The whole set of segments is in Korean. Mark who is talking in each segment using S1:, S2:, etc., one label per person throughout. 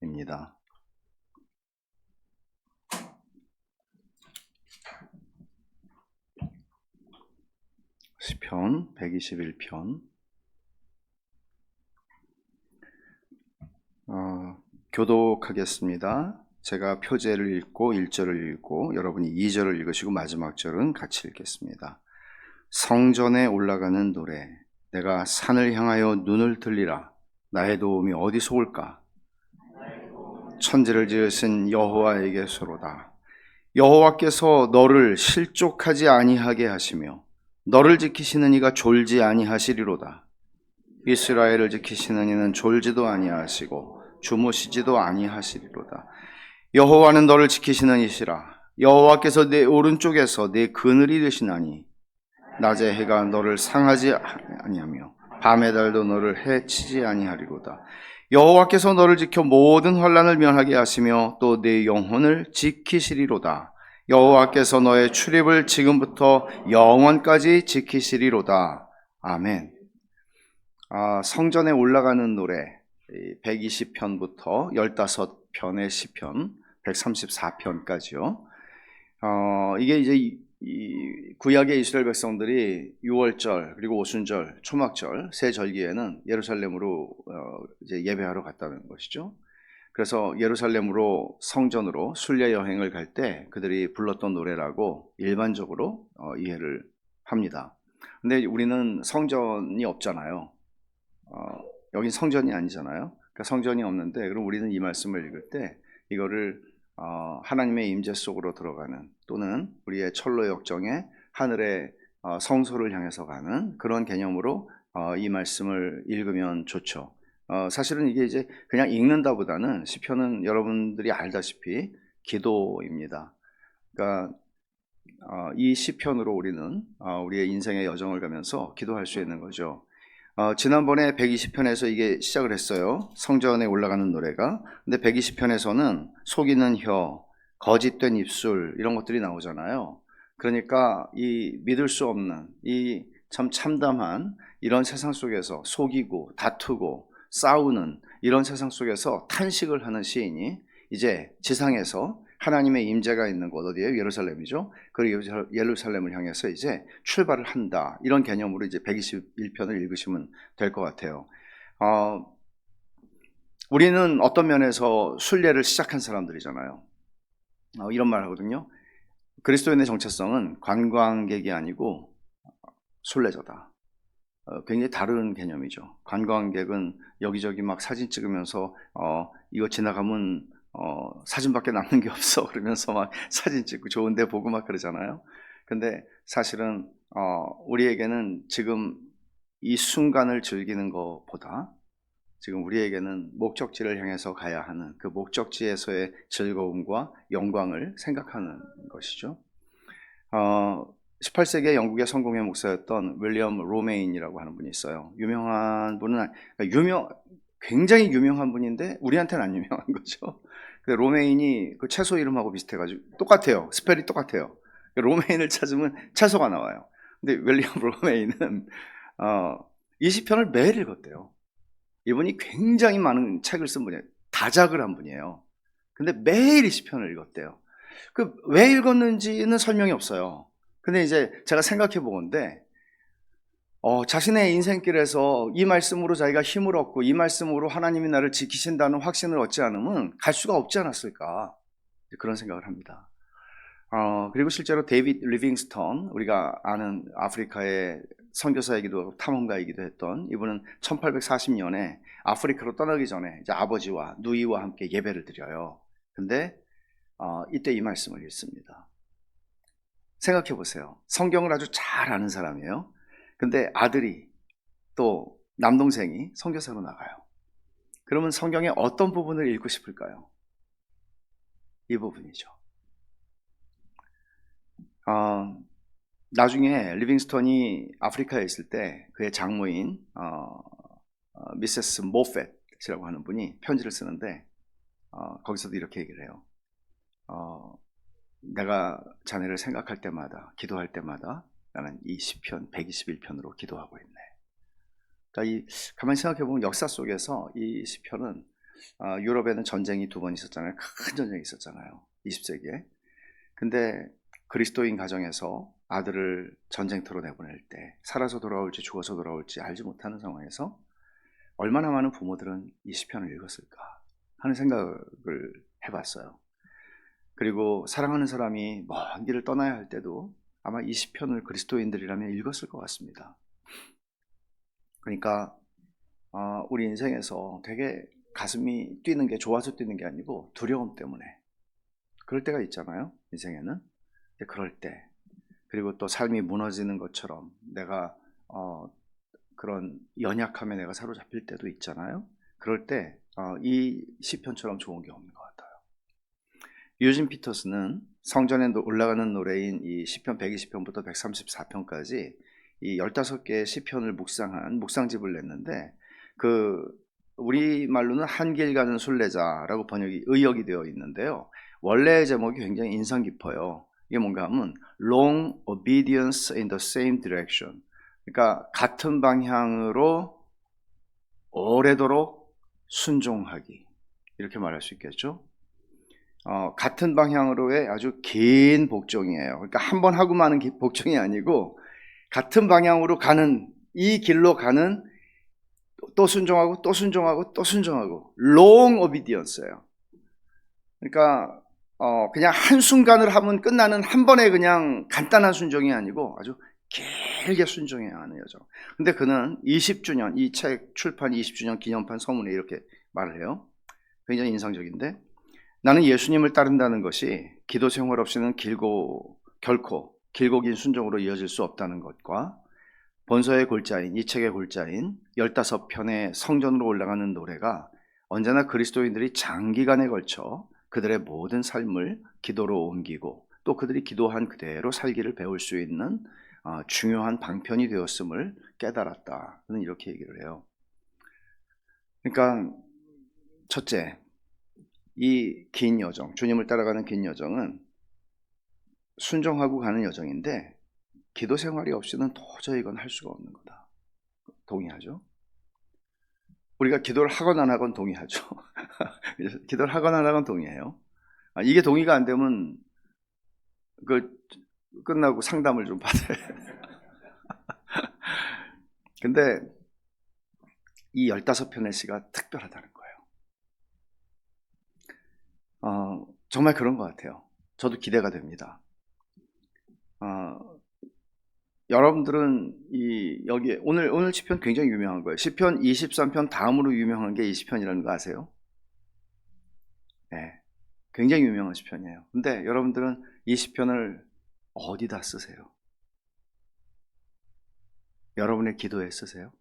S1: 입니다. 시편 121편. 교독하겠습니다. 제가 표제를 읽고 1절을 읽고 여러분이 2절을 읽으시고 마지막 절은 같이 읽겠습니다. 성전에 올라가는 노래. 내가 산을 향하여 눈을 들리라. 나의 도움이 어디서 올까? 천지를 지으신 여호와에게서로다. 여호와께서 너를 실족하지 아니하게 하시며 너를 지키시는 이가 졸지 아니하시리로다. 이스라엘을 지키시는 이는 졸지도 아니하시고 주무시지도 아니하시리로다. 여호와는 너를 지키시는 이시라. 여호와께서 내 오른쪽에서 내 그늘이 되시나니 낮에 해가 너를 상하지 아니하며 밤의 달도 너를 해치지 아니하리로다. 여호와께서 너를 지켜 모든 환난을 면하게 하시며 또 내 영혼을 지키시리로다. 여호와께서 너의 출입을 지금부터 영원까지 지키시리로다. 아멘. 성전에 올라가는 노래 120편부터 15편의 시편 134편까지요. 이게 이제 이 구약의 이스라엘 백성들이 유월절 그리고 오순절, 초막절 세 절기에는 예루살렘으로 이제 예배하러 갔다는 것이죠. 그래서 예루살렘으로 성전으로 순례 여행을 갈 때 그들이 불렀던 노래라고 일반적으로 이해를 합니다. 근데 우리는 성전이 없잖아요. 여긴 성전이 아니잖아요. 그러니까 성전이 없는데 그럼 우리는 이 말씀을 읽을 때 이거를 하나님의 임재 속으로 들어가는 또는 우리의 철로 역정에 하늘의 성소를 향해서 가는 그런 개념으로 이 말씀을 읽으면 좋죠. 사실은 이게 이제 그냥 읽는다보다는 시편은 여러분들이 알다시피 기도입니다. 그러니까 이 시편으로 우리는 우리의 인생의 여정을 가면서 기도할 수 있는 거죠. 지난번에 120편에서 이게 시작을 했어요. 성전에 올라가는 노래가. 근데 120편에서는 속이는 혀, 거짓된 입술 이런 것들이 나오잖아요. 그러니까 이 믿을 수 없는 이 참 참담한 이런 세상 속에서 속이고 다투고 싸우는 이런 세상 속에서 탄식을 하는 시인이 이제 지상에서 하나님의 임재가 있는 곳 어디예요? 예루살렘이죠. 그리고 예루살렘을 향해서 이제 출발을 한다. 이런 개념으로 이제 121편을 읽으시면 될 것 같아요. 우리는 어떤 면에서 순례를 시작한 사람들이잖아요. 이런 말 하거든요. 그리스도인의 정체성은 관광객이 아니고 순례자다. 굉장히 다른 개념이죠. 관광객은 여기저기 막 사진 찍으면서 이거 지나가면 사진밖에 남는 게 없어 그러면서 막 사진 찍고 좋은 데 보고 막 그러잖아요. 근데 사실은 우리에게는 지금 이 순간을 즐기는 것보다 지금 우리에게는 목적지를 향해서 가야 하는 그 목적지에서의 즐거움과 영광을 생각하는 것이죠. 18세기에 영국의 성공회 목사였던 윌리엄 로메인이라고 하는 분이 있어요. 유명한 분은 굉장히 유명한 분인데 우리한테는 안 유명한 거죠. 근데 로메인이 그 채소 이름하고 비슷해가지고 똑같아요. 스펠이 똑같아요. 로메인을 찾으면 채소가 나와요. 근데 윌리엄 로메인은 20편을 매일 읽었대요. 이분이 굉장히 많은 책을 쓴 분이에요. 다작을 한 분이에요. 근데 매일 20편을 읽었대요. 그 왜 읽었는지는 설명이 없어요. 근데 이제 제가 생각해 보건데 자신의 인생길에서 이 말씀으로 자기가 힘을 얻고 이 말씀으로 하나님이 나를 지키신다는 확신을 얻지 않으면 갈 수가 없지 않았을까 그런 생각을 합니다. 그리고 실제로 데이비드 리빙스턴, 우리가 아는 아프리카의 선교사이기도 하고 탐험가이기도 했던 이분은 1840년에 아프리카로 떠나기 전에 이제 아버지와 누이와 함께 예배를 드려요. 근데 이때 이 말씀을 읽습니다. 생각해 보세요. 성경을 아주 잘 아는 사람이에요. 근데 아들이 또 남동생이 선교사로 나가요. 그러면 성경의 어떤 부분을 읽고 싶을까요? 이 부분이죠. 나중에 리빙스턴이 아프리카에 있을 때 그의 장모인 미세스 모펫이라고 하는 분이 편지를 쓰는데 거기서도 이렇게 얘기를 해요. 내가 자네를 생각할 때마다 기도할 때마다 나는 이 시편 121편으로 기도하고 있네. 그러니까 가만히 생각해 보면 역사 속에서 이 시편은 유럽에는 전쟁이 2번 있었잖아요. 큰 전쟁이 있었잖아요. 20세기에. 근데 그리스도인 가정에서 아들을 전쟁터로 내보낼 때 살아서 돌아올지 죽어서 돌아올지 알지 못하는 상황에서 얼마나 많은 부모들은 이 시편을 읽었을까 하는 생각을 해봤어요. 그리고 사랑하는 사람이 먼 길을 떠나야 할 때도 아마 이 시편을 그리스도인들이라면 읽었을 것 같습니다. 그러니까 우리 인생에서 되게 가슴이 뛰는 게 좋아서 뛰는 게 아니고 두려움 때문에 그럴 때가 있잖아요. 인생에는. 그럴 때 그리고 또 삶이 무너지는 것처럼 내가 그런 연약함에 내가 사로잡힐 때도 있잖아요. 그럴 때 이 시편처럼 좋은 게 없는 것 같아요. 유진 피터스는 성전에 올라가는 노래인 이 시편 120편부터 134편까지 이 15개의 시편을 묵상한 묵상집을 냈는데 우리말로는 한길 가는 순례자라고 의역이 되어 있는데요. 원래의 제목이 굉장히 인상 깊어요. 이게 뭔가 하면 Long Obedience in the Same Direction. 그러니까 같은 방향으로 오래도록 순종하기. 이렇게 말할 수 있겠죠. 같은 방향으로의 아주 긴 복종이에요. 그러니까 한 번 하고 마는 복종이 아니고 같은 방향으로 가는 이 길로 가는 또 순종하고 또 순종하고 또 순종하고 long obedience예요. 그러니까 그냥 한순간을 하면 끝나는 한 번에 그냥 간단한 순종이 아니고 아주 길게 순종해야 하는 여정. 근데 그는 20주년, 이 책 출판 20주년 기념판 서문에 이렇게 말을 해요. 굉장히 인상적인데 나는 예수님을 따른다는 것이 기도 생활 없이는 결코 길고 긴 순종으로 이어질 수 없다는 것과 본서의 골자인, 이 책의 골자인 15편의 성전으로 올라가는 노래가 언제나 그리스도인들이 장기간에 걸쳐 그들의 모든 삶을 기도로 옮기고 또 그들이 기도한 그대로 살기를 배울 수 있는 중요한 방편이 되었음을 깨달았다. 저는 이렇게 얘기를 해요. 그러니까 첫째, 이 긴 여정, 주님을 따라가는 긴 여정은 순종하고 가는 여정인데 기도 생활이 없이는 도저히 이건 할 수가 없는 거다. 동의하죠? 우리가 기도를 하건 안 하건 동의하죠. 기도를 하건 안 하건 동의해요. 이게 동의가 안 되면 끝나고 상담을 좀 받아요. 근데 이 15편의 시가 특별하다는 거예요. 정말 그런 것 같아요. 저도 기대가 됩니다. 여러분들은 여기 오늘 시편 굉장히 유명한 거예요. 시편 23편 다음으로 유명한 게 이 시편이라는 거 아세요? 네, 굉장히 유명한 시편이에요. 근데 여러분들은 이 시편을 어디다 쓰세요? 여러분의 기도에 쓰세요?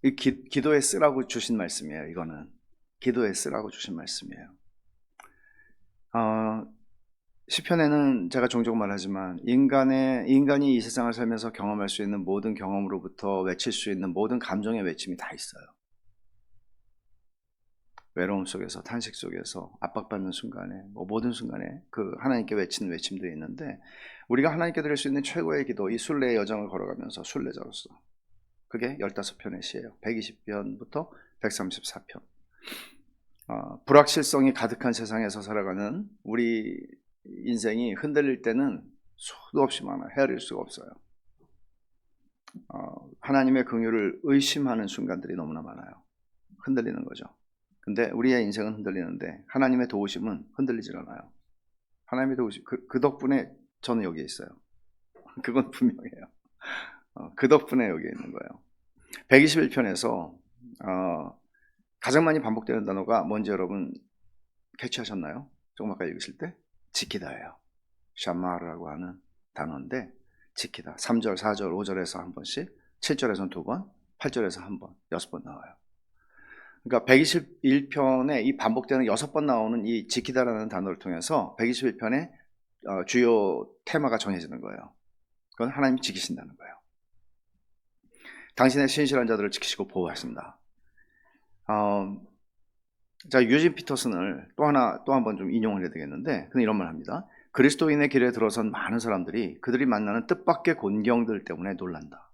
S1: 이 기도에 쓰라고 주신 말씀이에요. 이거는 기도에 쓰라고 주신 말씀이에요. 시편에는 제가 종종 말하지만 인간이 이 세상을 살면서 경험할 수 있는 모든 경험으로부터 외칠 수 있는 모든 감정의 외침이 다 있어요. 외로움 속에서, 탄식 속에서, 압박받는 순간에, 모든 순간에 하나님께 외치는 외침도 있는데 우리가 하나님께 드릴 수 있는 최고의 기도, 이 순례의 여정을 걸어가면서 순례자로서 그게 15편의 시예요. 120편부터 134편. 불확실성이 가득한 세상에서 살아가는 우리 인생이 흔들릴 때는 수도 없이 많아요. 헤아릴 수가 없어요. 하나님의 긍휼을 의심하는 순간들이 너무나 많아요. 흔들리는 거죠. 근데 우리의 인생은 흔들리는데 하나님의 도우심은 흔들리질 않아요. 하나님의 도우심, 그 덕분에 저는 여기에 있어요. 그건 분명해요. 그 덕분에 여기에 있는 거예요. 121편에서 가장 많이 반복되는 단어가 뭔지 여러분 캐치하셨나요? 조금 아까 읽으실 때? 지키다예요. 샤마르라고 하는 단어인데 지키다. 3절, 4절, 5절에서 한 번씩, 7절에서는 2번, 8절에서 한 번, 6번 나와요. 그러니까 121편에 이 반복되는 6번 나오는 이 지키다라는 단어를 통해서 121편의 주요 테마가 정해지는 거예요. 그건 하나님이 지키신다는 거예요. 당신의 신실한 자들을 지키시고 보호하신다. 자, 유진 피터슨을 또 한 번 좀 인용을 해야 되겠는데 그는 이런 말 합니다. 그리스도인의 길에 들어선 많은 사람들이 그들이 만나는 뜻밖의 곤경들 때문에 놀란다.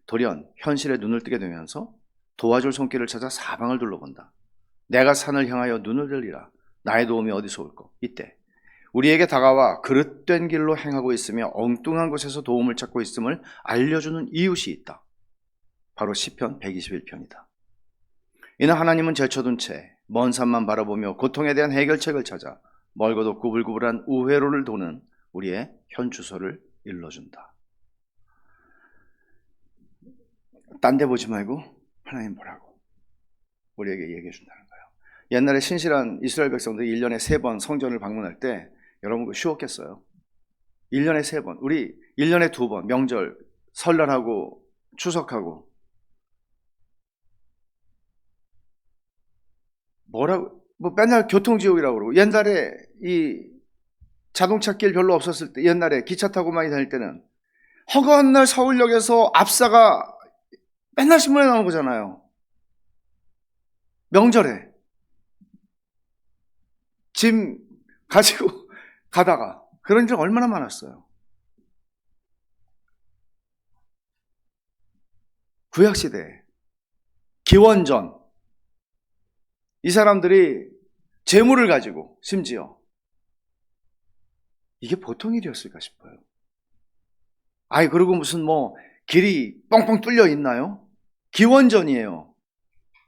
S1: 돌연 현실에 눈을 뜨게 되면서 도와줄 손길을 찾아 사방을 둘러본다. 내가 산을 향하여 눈을 들리라. 나의 도움이 어디서 올꼬? 이때 우리에게 다가와 그릇된 길로 행하고 있으며 엉뚱한 곳에서 도움을 찾고 있음을 알려주는 이웃이 있다. 바로 시편 121편이다. 이는 하나님은 제쳐둔 채 먼 산만 바라보며 고통에 대한 해결책을 찾아 멀고도 구불구불한 우회로를 도는 우리의 현 주소를 일러준다. 딴 데 보지 말고 하나님 보라고 우리에게 얘기해 준다는 거예요. 옛날에 신실한 이스라엘 백성들이 1년에 3번 성전을 방문할 때 여러분 그거 쉬웠겠어요? 1년에 3번, 우리 1년에 2번 명절, 설날하고 추석하고 뭐라고 뭐 맨날 교통지옥이라고 그러고, 옛날에 이 자동차 길 별로 없었을 때, 옛날에 기차 타고 많이 다닐 때는 허가한 날 서울역에서 압사가 맨날 신문에 나오는 거잖아요. 명절에 짐 가지고 가다가 그런 일 얼마나 많았어요. 구약시대 기원전 이 사람들이 재물을 가지고 심지어 이게 보통 일이었을까 싶어요. 아이 그리고 무슨 뭐 길이 뻥뻥 뚫려 있나요? 기원전이에요.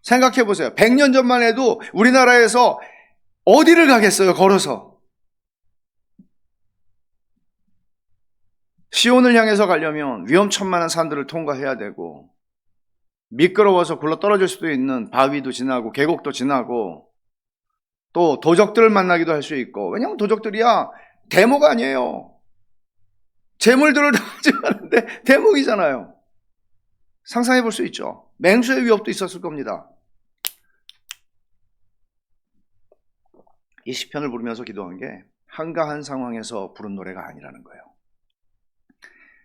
S1: 생각해 보세요. 100년 전만 해도 우리나라에서 어디를 가겠어요? 걸어서. 시온을 향해서 가려면 위험천만한 산들을 통과해야 되고, 미끄러워서 굴러 떨어질 수도 있는 바위도 지나고 계곡도 지나고, 또 도적들을 만나기도 할 수 있고. 왜냐하면 도적들이야 대목 아니에요. 재물들을 다 가져가는데 대목이잖아요. 상상해 볼 수 있죠. 맹수의 위협도 있었을 겁니다. 이 시편을 부르면서 기도한 게 한가한 상황에서 부른 노래가 아니라는 거예요.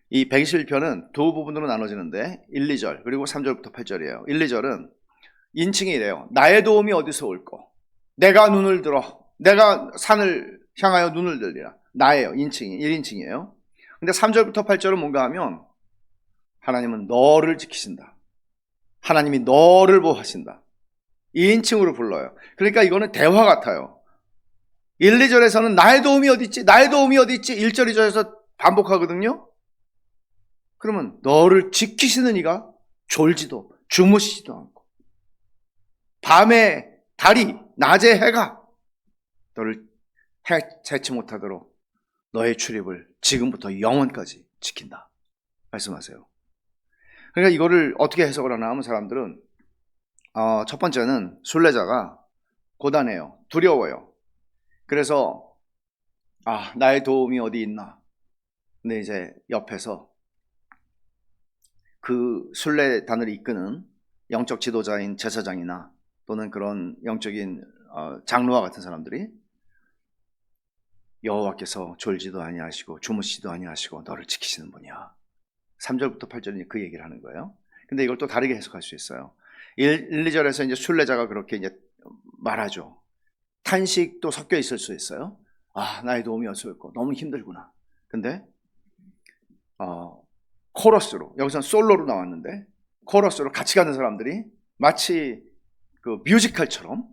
S1: 이 121편은 두 부분으로 나눠지는데 1, 2절 그리고 3절부터 8절이에요. 1, 2절은 인칭이 이래요. 나의 도움이 어디서 올꼬? 내가 눈을 들어. 내가 산을 향하여 눈을 들리라. 나예요. 인칭이 1인칭이에요. 근데 3절부터 8절은 뭔가 하면 하나님은 너를 지키신다. 하나님이 너를 보호하신다. 2인칭으로 불러요. 그러니까 이거는 대화 같아요. 1, 2절에서는 나의 도움이 어디 있지? 나의 도움이 어디 있지? 1절, 2절에서 반복하거든요. 그러면 너를 지키시는 이가 졸지도 주무시지도 않고 밤에 달이 낮에 해가 너를 해치 못하도록 너의 출입을 지금부터 영원까지 지킨다 말씀하세요. 그러니까 이거를 어떻게 해석을 하나 하면 사람들은 첫 번째는 순례자가 고단해요. 두려워요. 그래서 나의 도움이 어디 있나. 근데 이제 옆에서 그 순례단을 이끄는 영적 지도자인 제사장이나 또는 그런 영적인 장로와 같은 사람들이 여호와께서 졸지도 아니하시고 주무시지도 아니하시고 너를 지키시는 분이야. 3절부터 8절은 그 얘기를 하는 거예요. 근데 이걸 또 다르게 해석할 수 있어요. 1, 2절에서 이제 순례자가 그렇게 이제 말하죠. 탄식도 섞여 있을 수 있어요. 나의 도움이 어디서였고 너무 힘들구나. 근데 코러스로, 여기서는 솔로로 나왔는데 코러스로 같이 가는 사람들이 마치 그 뮤지컬처럼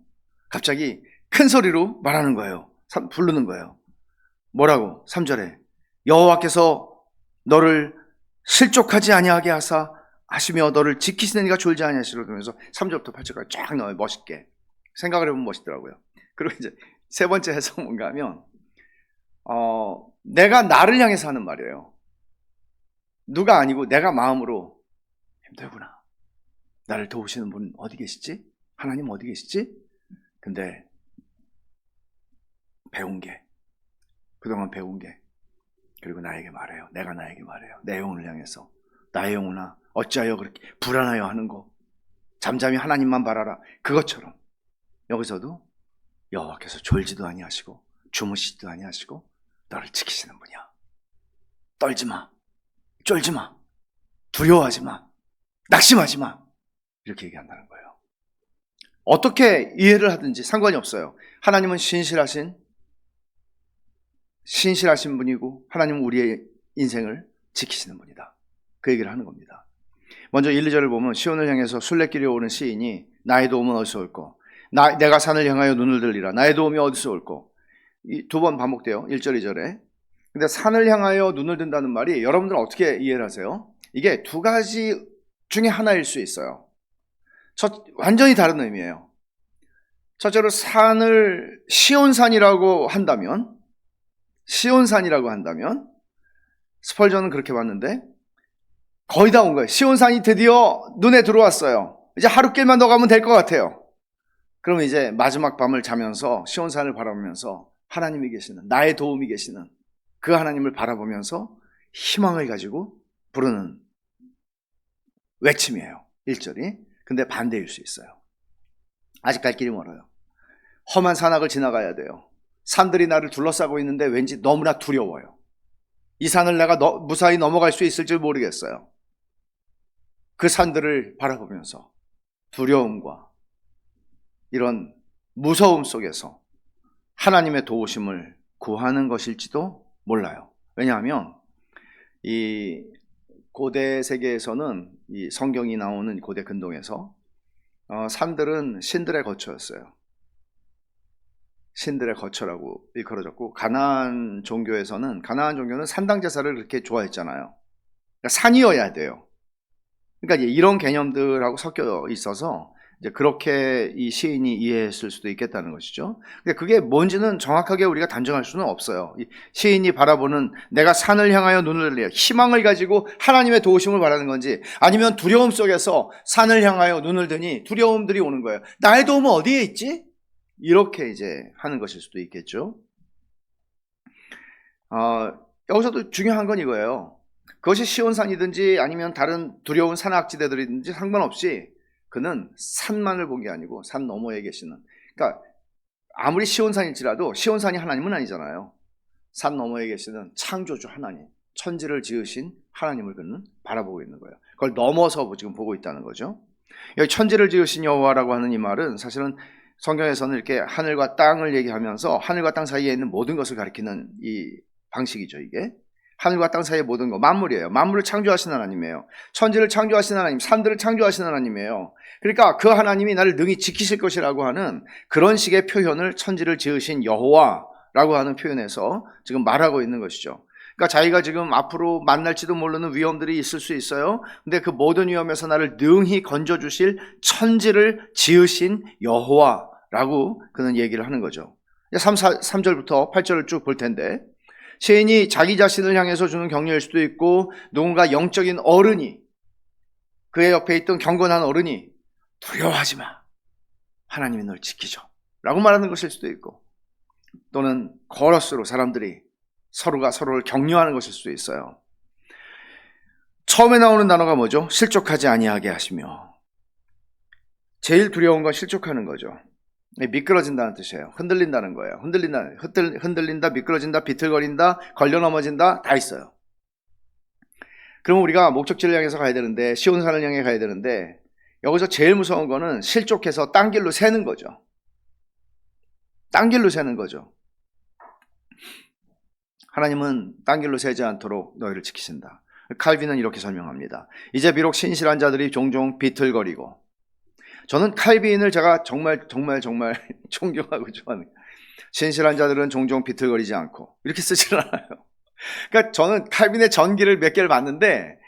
S1: 갑자기 큰 소리로 말하는 거예요. 부르는 거예요. 뭐라고? 3절에 여호와께서 너를 실족하지 아니하게 하시며 너를 지키시는 이가 졸지 아니하시리라 그러면서 3절부터 8절까지 쫙 나와요. 멋있게. 생각을 해보면 멋있더라고요. 그리고 이제 세 번째 해석 뭔가 하면 내가 나를 향해서 하는 말이에요. 누가 아니고 내가 마음으로 힘들구나. 나를 도우시는 분 어디 계시지? 하나님 어디 계시지? 근데 배운 게, 그동안 배운 게, 그리고 나에게 말해요. 내가 나에게 말해요. 내 영혼을 향해서. 나의 영혼아 어찌하여 그렇게 불안하여 하는 거. 잠잠히 하나님만 바라라. 그것처럼 여기서도 여호와께서 졸지도 아니하시고 주무시지도 아니하시고 너를 지키시는 분이야. 떨지 마. 쫄지 마. 두려워하지 마. 낙심하지 마. 이렇게 얘기한다는 거예요. 어떻게 이해를 하든지 상관이 없어요. 하나님은 신실하신 분이고 하나님은 우리의 인생을 지키시는 분이다. 그 얘기를 하는 겁니다. 먼저 1, 2절을 보면 시온을 향해서 순례길에 오는 시인이 나의 도움은 어디서 올꼬? 내가 산을 향하여 눈을 들리라. 나의 도움이 어디서 올꼬? 두 번 반복돼요. 1절, 2절에. 근데 산을 향하여 눈을 든다는 말이 여러분들 어떻게 이해를 하세요? 이게 두 가지 중에 하나일 수 있어요. 완전히 다른 의미예요. 첫째로 산을 시온산이라고 한다면 스펄전은 그렇게 봤는데 거의 다 온 거예요. 시온산이 드디어 눈에 들어왔어요. 이제 하루길만 더 가면 될 것 같아요. 그러면 이제 마지막 밤을 자면서 시온산을 바라보면서 하나님이 계시는, 나의 도움이 계시는 그 하나님을 바라보면서 희망을 가지고 부르는 외침이에요. 1절이. 근데 반대일 수 있어요. 아직 갈 길이 멀어요. 험한 산악을 지나가야 돼요. 산들이 나를 둘러싸고 있는데 왠지 너무나 두려워요. 이 산을 내가 무사히 넘어갈 수 있을지 모르겠어요. 그 산들을 바라보면서 두려움과 이런 무서움 속에서 하나님의 도우심을 구하는 것일지도 몰라요. 왜냐하면 이 고대 세계에서는 이 성경이 나오는 고대 근동에서 산들은 신들의 거처였어요. 신들의 거처라고 일컬어졌고, 가나안 종교는 산당 제사를 그렇게 좋아했잖아요. 그러니까 산이어야 돼요. 그러니까 이런 개념들하고 섞여 있어서 이제 그렇게 이 시인이 이해했을 수도 있겠다는 것이죠. 근데 그게 뭔지는 정확하게 우리가 단정할 수는 없어요. 이 시인이 바라보는 내가 산을 향하여 눈을 들려 희망을 가지고 하나님의 도우심을 바라는 건지, 아니면 두려움 속에서 산을 향하여 눈을 드니 두려움들이 오는 거예요. 나의 도움은 어디에 있지? 이렇게 이제 하는 것일 수도 있겠죠. 여기서도 중요한 건 이거예요. 그것이 시온산이든지 아니면 다른 두려운 산악지대들이든지 상관없이 그는 산만을 본 게 아니고 산 너머에 계시는, 그러니까 아무리 시온산일지라도 시온산이 하나님은 아니잖아요. 산 너머에 계시는 창조주 하나님, 천지를 지으신 하나님을 그는 바라보고 있는 거예요. 그걸 넘어서 지금 보고 있다는 거죠. 여기 천지를 지으신 여호와라고 하는 이 말은 사실은 성경에서는 이렇게 하늘과 땅을 얘기하면서 하늘과 땅 사이에 있는 모든 것을 가리키는 이 방식이죠. 이게 하늘과 땅 사이의 모든 것, 만물이에요. 만물을 창조하신 하나님이에요. 천지를 창조하신 하나님, 산들을 창조하신 하나님이에요. 그러니까 그 하나님이 나를 능히 지키실 것이라고 하는 그런 식의 표현을 천지를 지으신 여호와라고 하는 표현에서 지금 말하고 있는 것이죠. 그러니까 자기가 지금 앞으로 만날지도 모르는 위험들이 있을 수 있어요. 근데 그 모든 위험에서 나를 능히 건져주실 천지를 지으신 여호와라고 그는 얘기를 하는 거죠. 3절부터 8절을 쭉 볼 텐데, 시인이 자기 자신을 향해서 주는 격려일 수도 있고, 누군가 영적인 어른이, 그의 옆에 있던 경건한 어른이 두려워하지 마, 하나님이 널 지키죠 라고 말하는 것일 수도 있고, 또는 거러스로 사람들이 서로가 서로를 격려하는 것일 수도 있어요. 처음에 나오는 단어가 뭐죠? 실족하지 아니하게 하시며. 제일 두려운 건 실족하는 거죠. 미끄러진다는 뜻이에요. 흔들린다는 거예요. 흔들린다, 미끄러진다, 비틀거린다, 걸려 넘어진다, 다 있어요. 그러면 우리가 목적지를 향해서 가야 되는데, 시온산을 향해 가야 되는데, 여기서 제일 무서운 거는 실족해서 딴 길로 새는 거죠. 딴 길로 새는 거죠. 하나님은 딴 길로 새지 않도록 너희를 지키신다. 칼빈은 이렇게 설명합니다. 이제 비록 신실한 자들이 종종 비틀거리고, 저는 칼빈을 제가 정말 존경하고 좋아하는, 신실한 자들은 종종 비틀거리지 않고, 이렇게 쓰질 않아요. 그러니까 저는 칼빈의 전기를 몇 개를 봤는데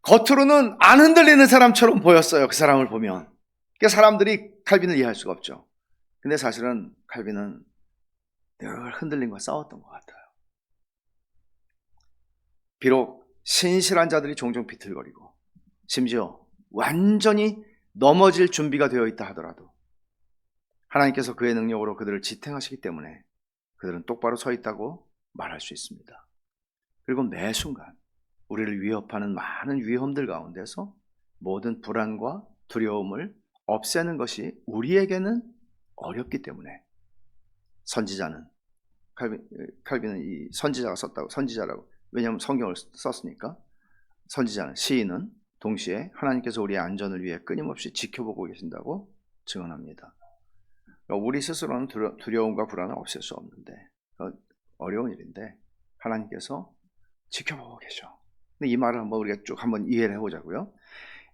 S1: 겉으로는 안 흔들리는 사람처럼 보였어요. 그 사람을 보면. 그러니까 사람들이 칼빈을 이해할 수가 없죠. 근데 사실은 칼빈은 늘 흔들림과 싸웠던 것 같아요. 비록 신실한 자들이 종종 비틀거리고 심지어 완전히 넘어질 준비가 되어 있다 하더라도 하나님께서 그의 능력으로 그들을 지탱하시기 때문에 그들은 똑바로 서 있다고 말할 수 있습니다. 그리고 매 순간 우리를 위협하는 많은 위험들 가운데서 모든 불안과 두려움을 없애는 것이 우리에게는 어렵기 때문에 선지자는, 칼빈은 이 선지자가 썼다고, 선지자라고, 왜냐하면 성경을 썼으니까, 선지자는, 시인은 동시에 하나님께서 우리의 안전을 위해 끊임없이 지켜보고 계신다고 증언합니다. 우리 스스로는 두려움과 불안을 없앨 수 없는데, 어려운 일인데 하나님께서 지켜보고 계셔. 근데 이 말을 한번 우리가 쭉 한번 이해를 해보자고요.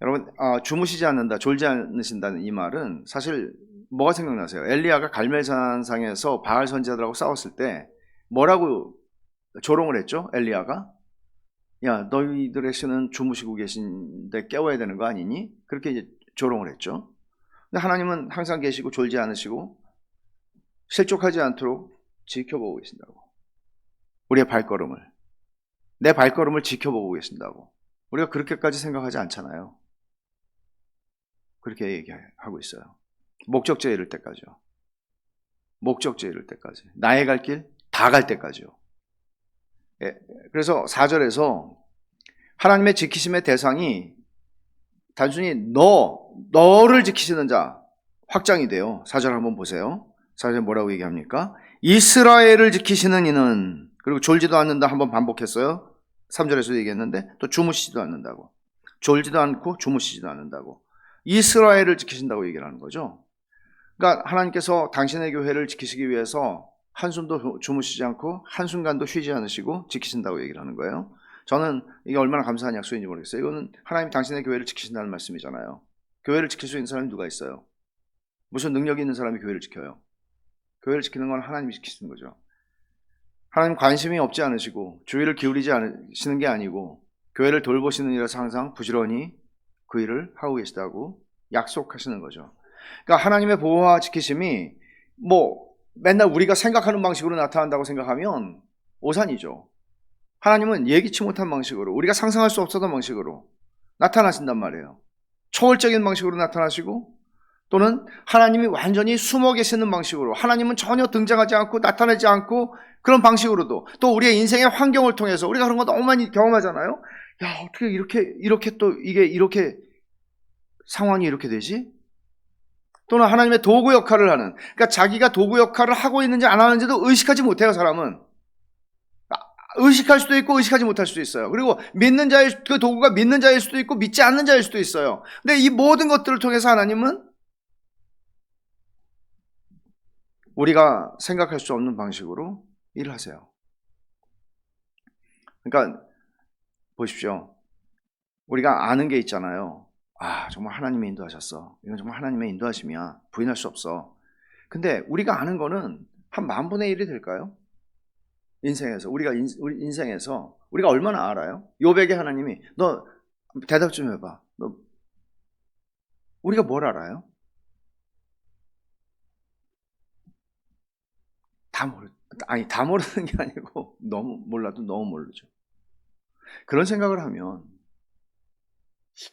S1: 여러분, 주무시지 않는다, 졸지 않으신다는 이 말은 사실 뭐가 생각나세요? 엘리야가 갈멜산상에서 바알 선지자들하고 싸웠을 때 뭐라고 조롱을 했죠? 엘리야가 야, 너희들의 신은 주무시고 계신데 깨워야 되는 거 아니니? 그렇게 이제 조롱을 했죠. 근데 하나님은 항상 계시고 졸지 않으시고 실족하지 않도록 지켜보고 계신다고. 우리의 발걸음을, 내 발걸음을 지켜보고 계신다고. 우리가 그렇게까지 생각하지 않잖아요. 그렇게 얘기하고 있어요. 목적지에 이를 때까지요. 목적지에 이를 때까지. 나의 갈 길 다 갈 때까지요. 예, 그래서 4절에서 하나님의 지키심의 대상이 단순히 너를 지키시는 자 확장이 돼요. 4절 한번 보세요. 4절 뭐라고 얘기합니까? 이스라엘을 지키시는 이는, 그리고 졸지도 않는다 한번 반복했어요. 3절에서 얘기했는데 또 주무시지도 않는다고. 졸지도 않고 주무시지도 않는다고. 이스라엘을 지키신다고 얘기를 하는 거죠. 그러니까 하나님께서 당신의 교회를 지키시기 위해서 한숨도 주무시지 않고 한순간도 쉬지 않으시고 지키신다고 얘기를 하는 거예요. 저는 이게 얼마나 감사한 약속인지 모르겠어요. 이거는 하나님이 당신의 교회를 지키신다는 말씀이잖아요. 교회를 지킬 수 있는 사람이 누가 있어요? 무슨 능력이 있는 사람이 교회를 지켜요? 교회를 지키는 건 하나님이 지키시는 거죠. 하나님 관심이 없지 않으시고 주의를 기울이지 않으시는 게 아니고 교회를 돌보시는 일에서 항상 부지런히 그 일을 하고 계시다고 약속하시는 거죠. 그러니까 하나님의 보호와 지키심이 맨날 우리가 생각하는 방식으로 나타난다고 생각하면 오산이죠. 하나님은 예기치 못한 방식으로, 우리가 상상할 수 없었던 방식으로 나타나신단 말이에요. 초월적인 방식으로 나타나시고, 또는 하나님이 완전히 숨어 계시는 방식으로, 하나님은 전혀 등장하지 않고 나타나지 않고 그런 방식으로도, 또 우리의 인생의 환경을 통해서 우리가 그런 거 너무 많이 경험하잖아요. 야, 어떻게 이렇게 또 이게 이렇게 상황이 이렇게 되지? 또는 하나님의 도구 역할을 하는, 그러니까 자기가 도구 역할을 하고 있는지 안 하는지도 의식하지 못해요. 사람은 의식할 수도 있고 의식하지 못할 수도 있어요. 그리고 믿는 자의, 그 도구가 믿는 자일 수도 있고 믿지 않는 자일 수도 있어요. 근데 이 모든 것들을 통해서 하나님은 우리가 생각할 수 없는 방식으로 일을 하세요. 그러니까 보십시오. 우리가 아는 게 있잖아요. 정말 하나님이 인도하셨어. 이건 정말 하나님의 인도하심이야. 부인할 수 없어. 근데 우리가 아는 거는 한 10,000분의 1이 될까요? 인생에서, 우리 인생에서 우리가 얼마나 알아요? 욥에게 하나님이 너 대답 좀 해봐. 우리가 뭘 알아요? 다 모르는 게 아니고 너무 몰라도 너무 모르죠. 그런 생각을 하면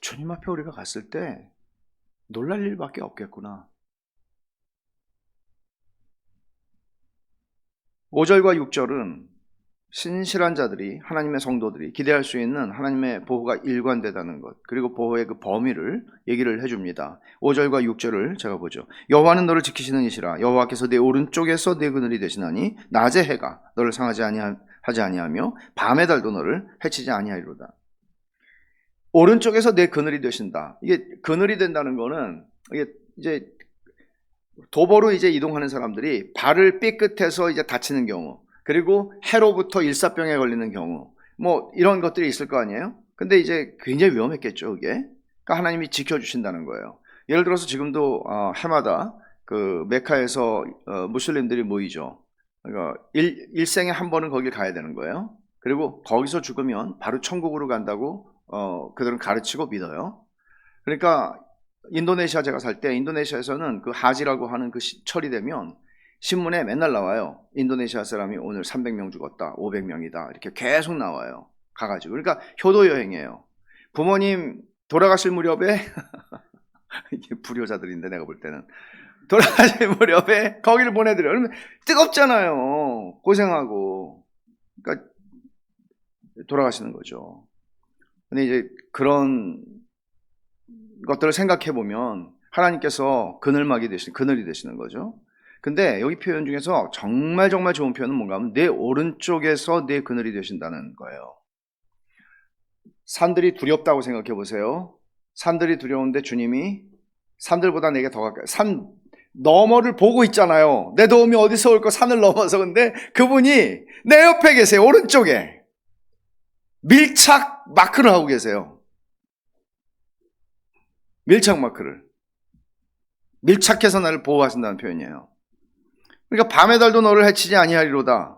S1: 주님 앞에 우리가 갔을 때 놀랄 일밖에 없겠구나. 5절과 6절은 신실한 자들이, 하나님의 성도들이 기대할 수 있는 하나님의 보호가 일관되다는 것, 그리고 보호의 그 범위를 얘기를 해줍니다. 5절과 6절을 제가 보죠. 여호와는 너를 지키시는 이시라. 여호와께서 내 오른쪽에서 내 그늘이 되시나니 낮의 해가 너를 상하지 아니하며 밤의 달도 너를 해치지 아니하리로다. 오른쪽에서 내 그늘이 되신다. 이게 그늘이 된다는 거는, 이게 이제 도보로 이제 이동하는 사람들이 발을 삐끗해서 이제 다치는 경우, 그리고 해로부터 일사병에 걸리는 경우, 이런 것들이 있을 거 아니에요? 근데 이제 굉장히 위험했겠죠, 이게. 그러니까 하나님이 지켜주신다는 거예요. 예를 들어서 지금도 해마다 그 메카에서 무슬림들이 모이죠. 그러니까 일생에 한 번은 거길 가야 되는 거예요. 그리고 거기서 죽으면 바로 천국으로 간다고 그들은 가르치고 믿어요. 그러니까 인도네시아 제가 살 때, 인도네시아에서는 그 하지라고 하는 그 철이 되면 신문에 맨날 나와요. 인도네시아 사람이 오늘 300명 죽었다, 500명이다, 이렇게 계속 나와요. 가가지고. 그러니까 효도 여행이에요. 부모님 돌아가실 무렵에 이게 불효자들인데 내가 볼 때는 돌아가실 무렵에 거기를 보내드려요. 그러면 뜨겁잖아요. 고생하고. 그러니까 돌아가시는 거죠. 근데 이제 그런 것들을 생각해 보면 하나님께서 그늘이 되시는 거죠. 근데 여기 표현 중에서 정말 좋은 표현은 뭔가 하면 내 오른쪽에서 내 그늘이 되신다는 거예요. 산들이 두렵다고 생각해 보세요. 산들이 두려운데 주님이 산들보다 내게 더 가까이, 산 너머를 보고 있잖아요. 내 도움이 어디서 올까, 산을 넘어서. 근데 그분이 내 옆에 계세요. 오른쪽에 밀착 마크를 하고 계세요. 밀착 마크를. 밀착해서 나를 보호하신다는 표현이에요. 그러니까 밤의 달도 너를 해치지 아니하리로다.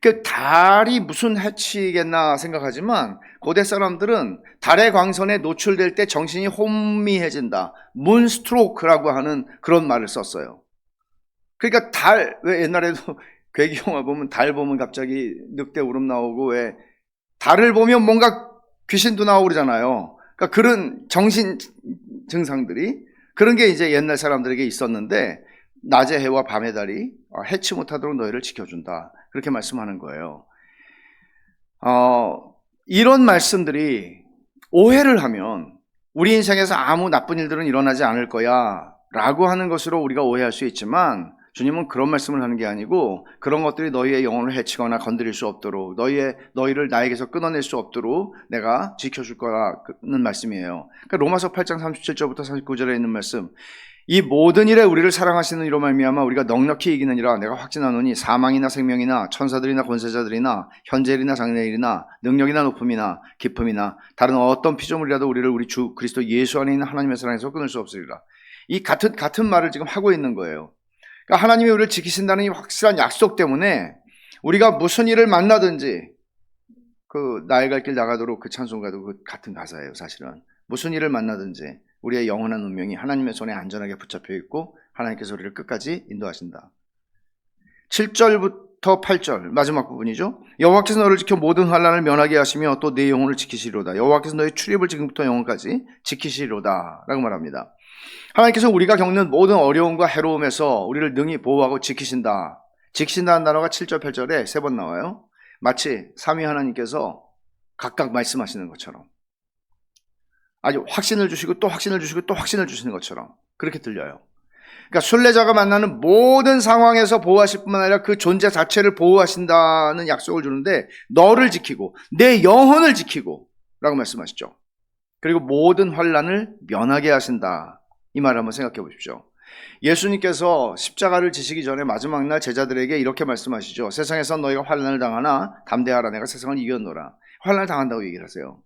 S1: 그 달이 무슨 해치겠나 생각하지만 고대 사람들은 달의 광선에 노출될 때 정신이 혼미해진다. 문스트로크라고 하는 그런 말을 썼어요. 그러니까 왜 옛날에도 괴기 영화 보면 달 보면 갑자기 늑대 울음 나오고, 왜 달을 보면 뭔가 귀신도 나오고 그러잖아요. 그러니까 그런 정신 증상들이, 그런 게 이제 옛날 사람들에게 있었는데, 낮의 해와 밤의 달이 해치 못하도록 너희를 지켜준다, 그렇게 말씀하는 거예요. 이런 말씀들이 오해를 하면 우리 인생에서 아무 나쁜 일들은 일어나지 않을 거야 라고 하는 것으로 우리가 오해할 수 있지만, 주님은 그런 말씀을 하는 게 아니고, 그런 것들이 너희의 영혼을 해치거나 건드릴 수 없도록, 너희를 나에게서 끊어낼 수 없도록 내가 지켜줄 거라는 말씀이에요. 그러니까 로마서 8장 37절부터 39절에 있는 말씀, 이 모든 일에 우리를 사랑하시는 이로 말미암아 우리가 넉넉히 이기느니라 내가 확신하노니, 사망이나 생명이나 천사들이나 권세자들이나 현재일이나 장래일이나 능력이나 높음이나 깊음이나 다른 어떤 피조물이라도 우리를 우리 주 그리스도 예수 안에 있는 하나님의 사랑에서 끊을 수 없으리라. 이 같은 말을 지금 하고 있는 거예요. 그러니까 하나님이 우리를 지키신다는 이 확실한 약속 때문에 우리가 무슨 일을 만나든지, 그 나의 갈 길 나가도록 그 찬송가도 그 같은 가사예요. 사실은 무슨 일을 만나든지 우리의 영원한 운명이 하나님의 손에 안전하게 붙잡혀 있고 하나님께서 우리를 끝까지 인도하신다. 7절부터 8절 마지막 부분이죠. 여호와께서 너를 지켜 모든 환난을 면하게 하시며 또 내 영혼을 지키시리로다. 여호와께서 너의 출입을 지금부터 영원까지 지키시리로다 라고 말합니다. 하나님께서 우리가 겪는 모든 어려움과 해로움에서 우리를 능히 보호하고 지키신다. 지키신다는 단어가 7절 8절에 3번 나와요. 마치 삼위 하나님께서 각각 말씀하시는 것처럼, 아주 확신을 주시고 또 확신을 주시고 또 확신을 주시는 것처럼 그렇게 들려요. 그러니까 순례자가 만나는 모든 상황에서 보호하실 뿐만 아니라 그 존재 자체를 보호하신다는 약속을 주는데, 너를 지키고 내 영혼을 지키고 라고 말씀하시죠. 그리고 모든 환난을 면하게 하신다. 이 말을 한번 생각해 보십시오. 예수님께서 십자가를 지시기 전에 마지막 날 제자들에게 이렇게 말씀하시죠. 세상에서 너희가 환난을 당하나 담대하라, 내가 세상을 이겼노라. 환난을 당한다고 얘기를 하세요.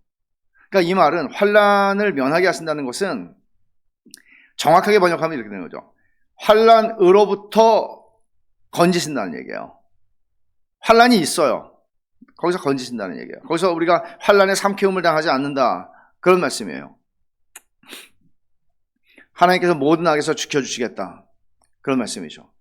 S1: 그러니까 이 말은 환난을 면하게 하신다는 것은 정확하게 번역하면 이렇게 되는 거죠. 환난으로부터 건지신다는 얘기예요. 환난이 있어요. 거기서 건지신다는 얘기예요. 거기서 우리가 환난에 삼켜움을 당하지 않는다, 그런 말씀이에요. 하나님께서 모든 악에서 지켜주시겠다, 그런 말씀이죠.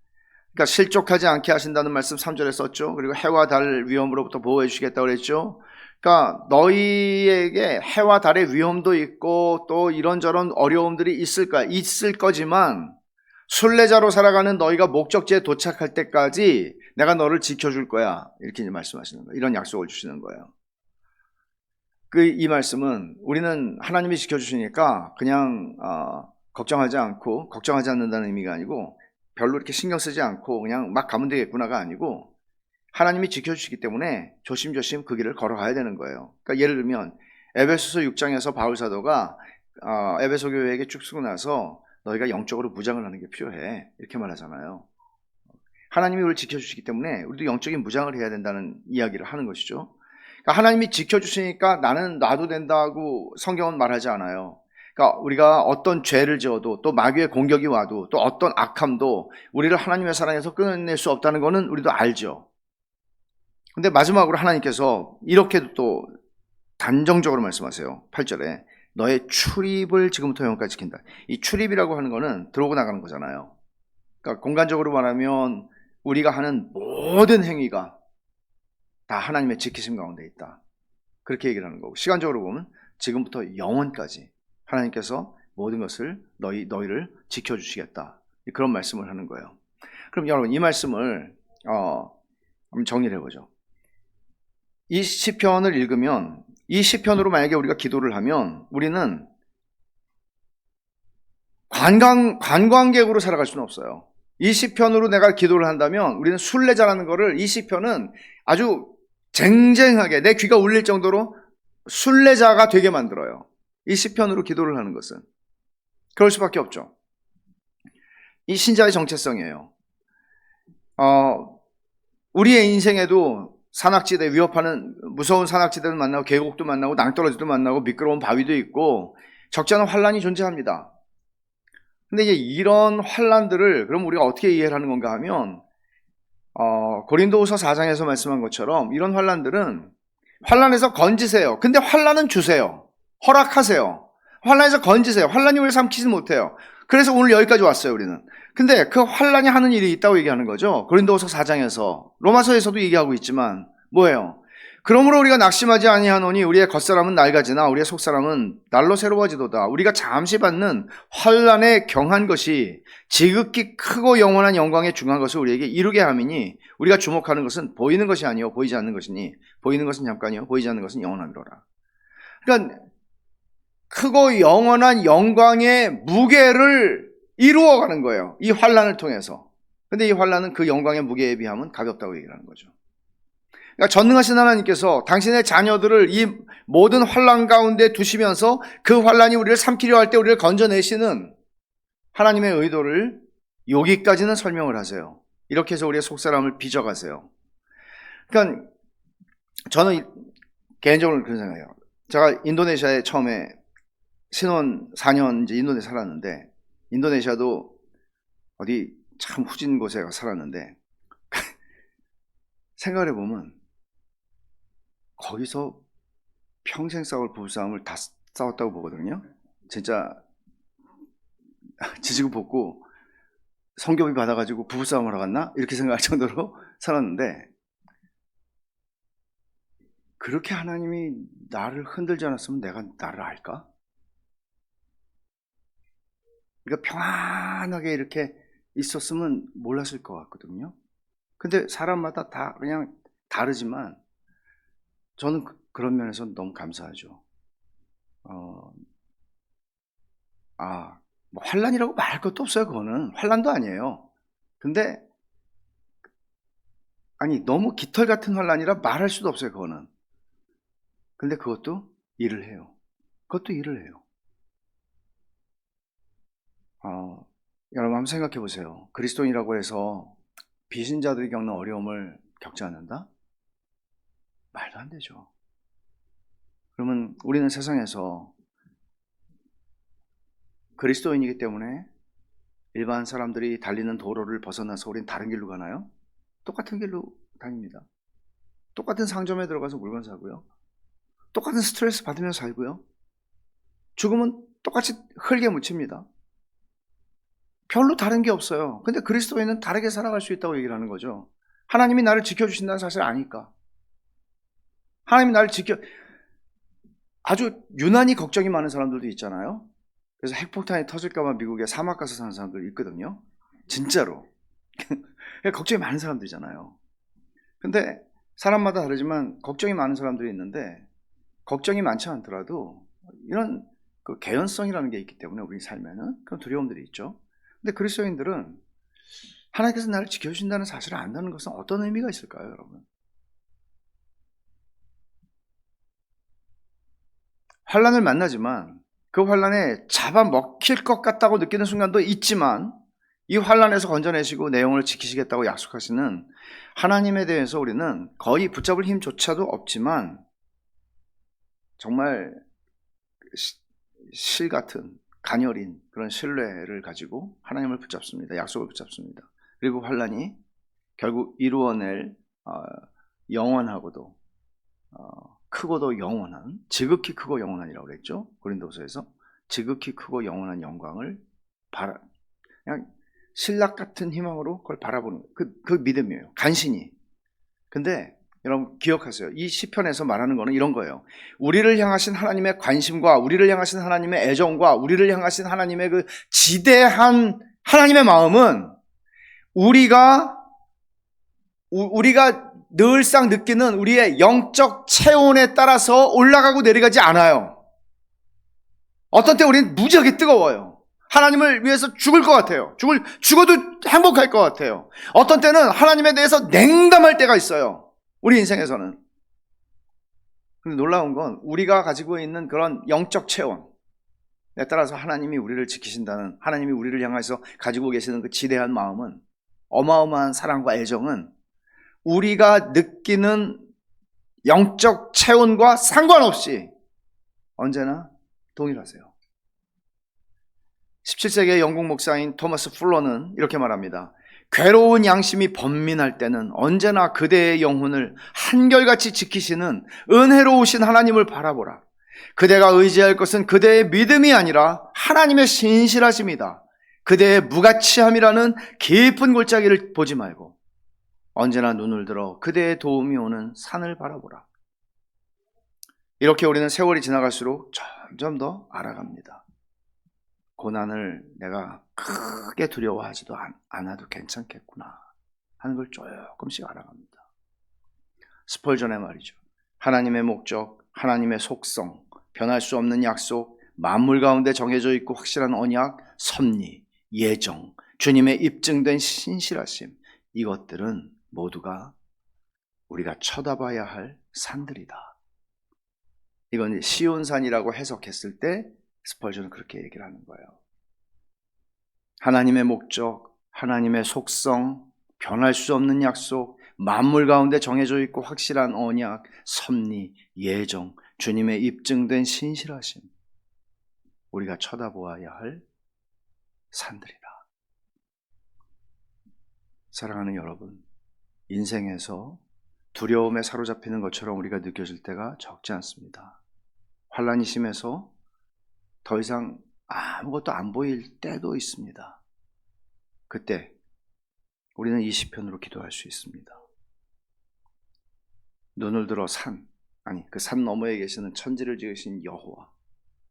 S1: 그러니까 실족하지 않게 하신다는 말씀 3절에 썼죠. 그리고 해와 달 위험으로부터 보호해 주시겠다고 그랬죠. 그러니까 너희에게 해와 달의 위험도 있고 또 이런저런 어려움들이 있을 거지만, 순례자로 살아가는 너희가 목적지에 도착할 때까지 내가 너를 지켜줄 거야, 이렇게 이제 말씀하시는 거예요. 이런 약속을 주시는 거예요. 이 말씀은 우리는 하나님이 지켜주시니까 그냥 걱정하지 않는다는 의미가 아니고, 별로 이렇게 신경 쓰지 않고 그냥 막 가면 되겠구나가 아니고, 하나님이 지켜주시기 때문에 조심조심 그 길을 걸어가야 되는 거예요. 그러니까 예를 들면 에베소서 6장에서 바울 사도가 에베소 교회에게 쭉 쓰고 나서 너희가 영적으로 무장을 하는 게 필요해, 이렇게 말하잖아요. 하나님이 우리를 지켜주시기 때문에 우리도 영적인 무장을 해야 된다는 이야기를 하는 것이죠. 그러니까 하나님이 지켜주시니까 나는 놔도 된다고 성경은 말하지 않아요. 그러니까 우리가 어떤 죄를 지어도, 또 마귀의 공격이 와도, 또 어떤 악함도 우리를 하나님의 사랑에서 끊어낼 수 없다는 것은 우리도 알죠. 근데 마지막으로 하나님께서 이렇게도 또 단정적으로 말씀하세요. 8절에 너의 출입을 지금부터 영원까지 지킨다. 이 출입이라고 하는 거는 들어오고 나가는 거잖아요. 그러니까 공간적으로 말하면 우리가 하는 모든 행위가 다 하나님의 지키심 가운데 있다, 그렇게 얘기를 하는 거고, 시간적으로 보면 지금부터 영원까지 하나님께서 모든 것을 너희를 지켜주시겠다, 그런 말씀을 하는 거예요. 그럼 여러분, 이 말씀을 한번 정리를 해보죠. 이 시편을 읽으면, 이 시편으로 만약에 우리가 기도를 하면 우리는 관광객으로 살아갈 수는 없어요. 이 시편으로 내가 기도를 한다면 우리는 순례자라는 거를, 이 시편은 아주 쟁쟁하게 내 귀가 울릴 정도로 순례자가 되게 만들어요. 이 시편으로 기도를 하는 것은 그럴 수밖에 없죠. 이 신자의 정체성이에요. 우리의 인생에도 산악지대 위협하는 무서운 산악지대도 만나고 계곡도 만나고 낭떠러지도 만나고 미끄러운 바위도 있고 적지 않은 환란이 존재합니다. 근데 이제 이런 환란들을 그럼 우리가 어떻게 이해를 하는 건가 하면 고린도후서 4장에서 말씀한 것처럼 이런 환란들은 환란에서 건지세요. 근데 환란은 주세요. 허락하세요. 환란에서 건지세요. 환란이 우리를 삼키지 못해요. 그래서 오늘 여기까지 왔어요, 우리는. 근데 그 환란이 하는 일이 있다고 얘기하는 거죠. 고린도후서 4장에서. 로마서에서도 얘기하고 있지만 뭐예요? 그러므로 우리가 낙심하지 아니하노니 우리의 겉사람은 낡아지나 우리의 속사람은 날로 새로워지도다. 우리가 잠시 받는 환란에 경한 것이 지극히 크고 영원한 영광에 중한 것을 우리에게 이루게 함이니 우리가 주목하는 것은 보이는 것이 아니요 보이지 않는 것이니 보이는 것은 잠깐이요 보이지 않는 것은 영원하리로라. 그러니까 크고 영원한 영광의 무게를 이루어가는 거예요. 이 환란을 통해서. 근데 이 환란은 그 영광의 무게에 비하면 가볍다고 얘기하는 거죠. 그러니까 전능하신 하나님께서 당신의 자녀들을 이 모든 환란 가운데 두시면서 그 환란이 우리를 삼키려 할 때 우리를 건져내시는 하나님의 의도를 여기까지는 설명을 하세요. 이렇게 해서 우리의 속사람을 빚어가세요. 그러니까 저는 개인적으로 그런 생각해요. 제가 인도네시아에 처음에 신혼 4년 이제 인도네시아 살았는데, 인도네시아도 어디 참 후진 곳에 살았는데 생각을 해보면 거기서 평생 싸울 부부싸움을 다 싸웠다고 보거든요. 진짜 지지고 볶고 성교비 받아가지고 부부싸움 하러 갔나? 이렇게 생각할 정도로 살았는데, 그렇게 하나님이 나를 흔들지 않았으면 내가 나를 알까? 그러니까 평안하게 이렇게 있었으면 몰랐을 것 같거든요. 근데 사람마다 다 그냥 다르지만 저는 그런 면에서 너무 감사하죠. 뭐 환란이라고 말할 것도 없어요. 그거는 환란도 아니에요. 근데 너무 깃털 같은 환란이라 말할 수도 없어요. 그거는. 근데 그것도 일을 해요. 그것도 일을 해요. 여러분 한번 생각해 보세요. 그리스도인이라고 해서 비신자들이 겪는 어려움을 겪지 않는다? 말도 안 되죠. 그러면 우리는 세상에서 그리스도인이기 때문에 일반 사람들이 달리는 도로를 벗어나서 우린 다른 길로 가나요? 똑같은 길로 다닙니다. 똑같은 상점에 들어가서 물건 사고요. 똑같은 스트레스 받으면서 살고요. 죽으면 똑같이 흙에 묻힙니다. 별로 다른 게 없어요. 근데 그리스도인은 다르게 살아갈 수 있다고 얘기를 하는 거죠. 하나님이 나를 지켜주신다는 사실을 아니까. 하나님이 나를 아주 유난히 걱정이 많은 사람들도 있잖아요. 그래서 핵폭탄이 터질까봐 미국에 사막 가서 사는 사람들 있거든요. 진짜로. 걱정이 많은 사람들이잖아요. 근데 사람마다 다르지만 걱정이 많은 사람들이 있는데, 걱정이 많지 않더라도 이런 그 개연성이라는 게 있기 때문에 우리 삶에는 그런 두려움들이 있죠. 근데 그리스도인들은 하나님께서 나를 지켜주신다는 사실을 안다는 것은 어떤 의미가 있을까요, 여러분? 환란을 만나지만 그 환란에 잡아먹힐 것 같다고 느끼는 순간도 있지만, 이 환란에서 건져내시고 내용을 지키시겠다고 약속하시는 하나님에 대해서 우리는 거의 붙잡을 힘조차도 없지만 정말 실 같은 가녀린 그런 신뢰를 가지고 하나님을 붙잡습니다. 약속을 붙잡습니다. 그리고 환란이 결국 이루어낼 영원하고도 크고도 영원한, 지극히 크고 영원한이라고 그랬죠. 고린도서에서 지극히 크고 영원한 영광을 그냥 신락 같은 희망으로 그걸 바라보는 그 믿음이에요. 간신히. 근데 여러분 기억하세요. 이 시편에서 말하는 거는 이런 거예요. 우리를 향하신 하나님의 관심과 우리를 향하신 하나님의 애정과 우리를 향하신 하나님의 그 지대한 하나님의 마음은 우리가 늘상 느끼는 우리의 영적 체온에 따라서 올라가고 내려가지 않아요. 어떤 때 우리는 무지하게 뜨거워요. 하나님을 위해서 죽을 것 같아요. 죽어도 행복할 것 같아요. 어떤 때는 하나님에 대해서 냉담할 때가 있어요. 우리 인생에서는. 근데 놀라운 건 우리가 가지고 있는 그런 영적 체온에 따라서 하나님이 우리를 지키신다는, 하나님이 우리를 향해서 가지고 계시는 그 지대한 마음은, 어마어마한 사랑과 애정은 우리가 느끼는 영적 체온과 상관없이 언제나 동일하세요. 17세기의 영국 목사인 토마스 풀러는 이렇게 말합니다. 괴로운 양심이 번민할 때는 언제나 그대의 영혼을 한결같이 지키시는 은혜로우신 하나님을 바라보라. 그대가 의지할 것은 그대의 믿음이 아니라 하나님의 신실하심이다. 그대의 무가치함이라는 깊은 골짜기를 보지 말고 언제나 눈을 들어 그대의 도움이 오는 산을 바라보라. 이렇게 우리는 세월이 지나갈수록 점점 더 알아갑니다. 고난을 내가 크게 두려워하지도 않아도 괜찮겠구나 하는 걸 조금씩 알아갑니다. 스펄전의 말이죠. 하나님의 목적, 하나님의 속성, 변할 수 없는 약속, 만물 가운데 정해져 있고 확실한 언약, 섭리, 예정, 주님의 입증된 신실하심, 이것들은 모두가 우리가 쳐다봐야 할 산들이다. 이건 시온산이라고 해석했을 때 스펄전은 그렇게 얘기를 하는 거예요. 하나님의 목적, 하나님의 속성, 변할 수 없는 약속, 만물 가운데 정해져 있고 확실한 언약, 섭리, 예정, 주님의 입증된 신실하심, 우리가 쳐다보아야 할 산들이다. 사랑하는 여러분, 인생에서 두려움에 사로잡히는 것처럼 우리가 느껴질 때가 적지 않습니다. 환난이 심해서 더 이상 아무것도 안 보일 때도 있습니다. 그때 우리는 이 시편으로 기도할 수 있습니다. 눈을 들어 그 산 너머에 계시는 천지를 지으신 여호와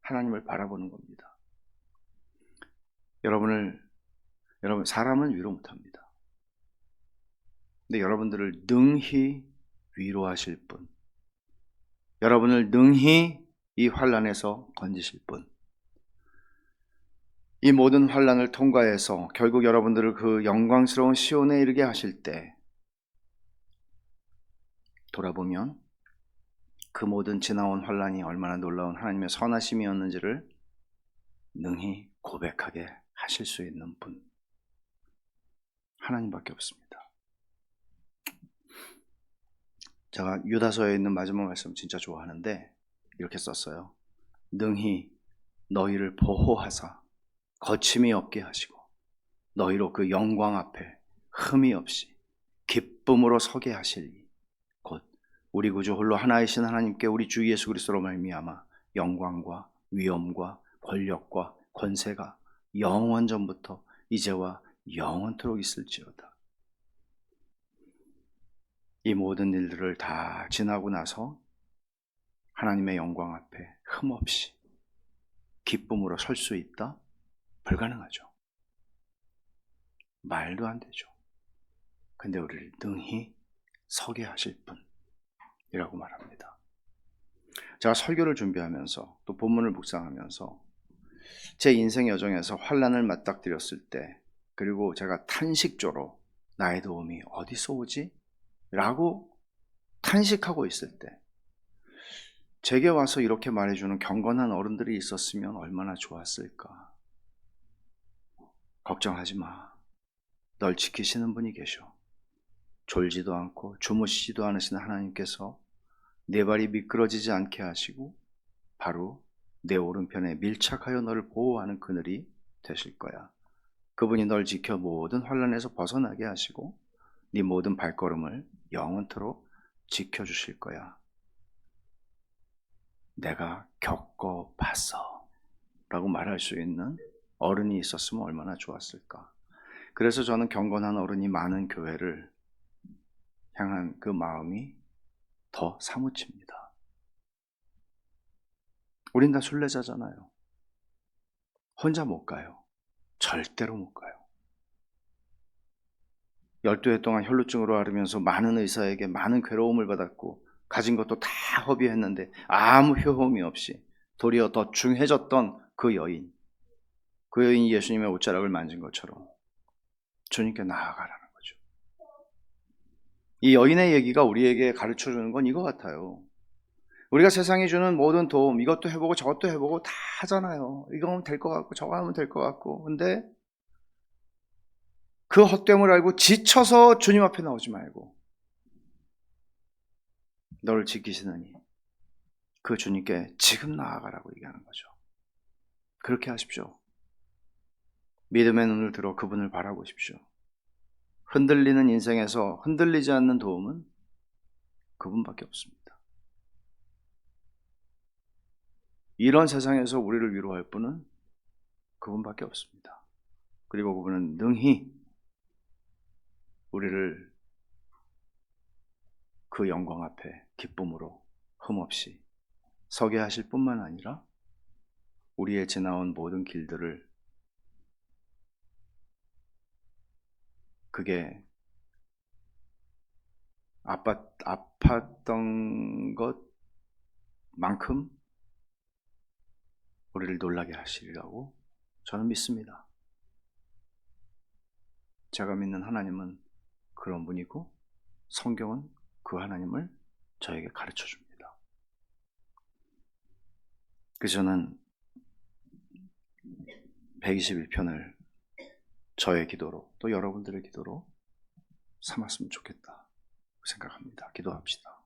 S1: 하나님을 바라보는 겁니다. 여러분, 사람은 위로 못합니다. 근데 여러분들을 능히 위로하실 분, 여러분을 능히 이 환난에서 건지실 분, 이 모든 환난을 통과해서 결국 여러분들을 그 영광스러운 시온에 이르게 하실 때 돌아보면 그 모든 지나온 환난이 얼마나 놀라운 하나님의 선하심이었는지를 능히 고백하게 하실 수 있는 분, 하나님밖에 없습니다. 제가 유다서에 있는 마지막 말씀 진짜 좋아하는데 이렇게 썼어요. 능히 너희를 보호하사 거침이 없게 하시고 너희로 그 영광 앞에 흠이 없이 기쁨으로 서게 하시리. 곧 우리 구주 홀로 하나이신 하나님께 우리 주 예수 그리스도로 말미암아 영광과 위엄과 권력과 권세가 영원 전부터 이제와 영원토록 있을지어다. 이 모든 일들을 다 지나고 나서 하나님의 영광 앞에 흠없이 기쁨으로 설 수 있다? 불가능하죠. 말도 안 되죠. 근데 우리를 능히 서게 하실 분이라고 말합니다. 제가 설교를 준비하면서 또 본문을 묵상하면서 제 인생 여정에서 환난을 맞닥뜨렸을 때, 그리고 제가 탄식조로 나의 도움이 어디서 오지? 라고 탄식하고 있을 때 제게 와서 이렇게 말해주는 경건한 어른들이 있었으면 얼마나 좋았을까. 걱정하지 마. 널 지키시는 분이 계셔. 졸지도 않고 주무시지도 않으시는 하나님께서 내 발이 미끄러지지 않게 하시고 바로 내 오른편에 밀착하여 너를 보호하는 그늘이 되실 거야. 그분이 널 지켜 모든 환난에서 벗어나게 하시고 네 모든 발걸음을 영원토록 지켜주실 거야. 내가 겪어봤어 라고 말할 수 있는 어른이 있었으면 얼마나 좋았을까. 그래서 저는 경건한 어른이 많은 교회를 향한 그 마음이 더 사무칩니다. 우린 다 순례자잖아요. 혼자 못 가요. 절대로 못 가요. 12해 동안 혈루증으로 앓으면서 많은 의사에게 많은 괴로움을 받았고 가진 것도 다 허비했는데 아무 효험이 없이 도리어 더 중해졌던 그 여인이 예수님의 옷자락을 만진 것처럼 주님께 나아가라는 거죠. 이 여인의 얘기가 우리에게 가르쳐주는 건 이거 같아요. 우리가 세상이 주는 모든 도움, 이것도 해보고 저것도 해보고 다 하잖아요. 이거 하면 될 것 같고 저거 하면 될 것 같고. 근데 그 헛됨을 알고 지쳐서 주님 앞에 나오지 말고 너를 지키시느니 그 주님께 지금 나아가라고 얘기하는 거죠. 그렇게 하십시오. 믿음의 눈을 들어 그분을 바라보십시오. 흔들리는 인생에서 흔들리지 않는 도움은 그분밖에 없습니다. 이런 세상에서 우리를 위로할 분은 그분밖에 없습니다. 그리고 그분은 능히 우리를 그 영광 앞에 기쁨으로 흠없이 서게 하실 뿐만 아니라 우리의 지나온 모든 길들을 그게 아팠던 것만큼 우리를 놀라게 하시리라고 저는 믿습니다. 제가 믿는 하나님은 그런 분이고 성경은 그 하나님을 저에게 가르쳐 줍니다. 그래서 저는 121편을 저의 기도로 또 여러분들의 기도로 삼았으면 좋겠다 생각합니다. 기도합시다.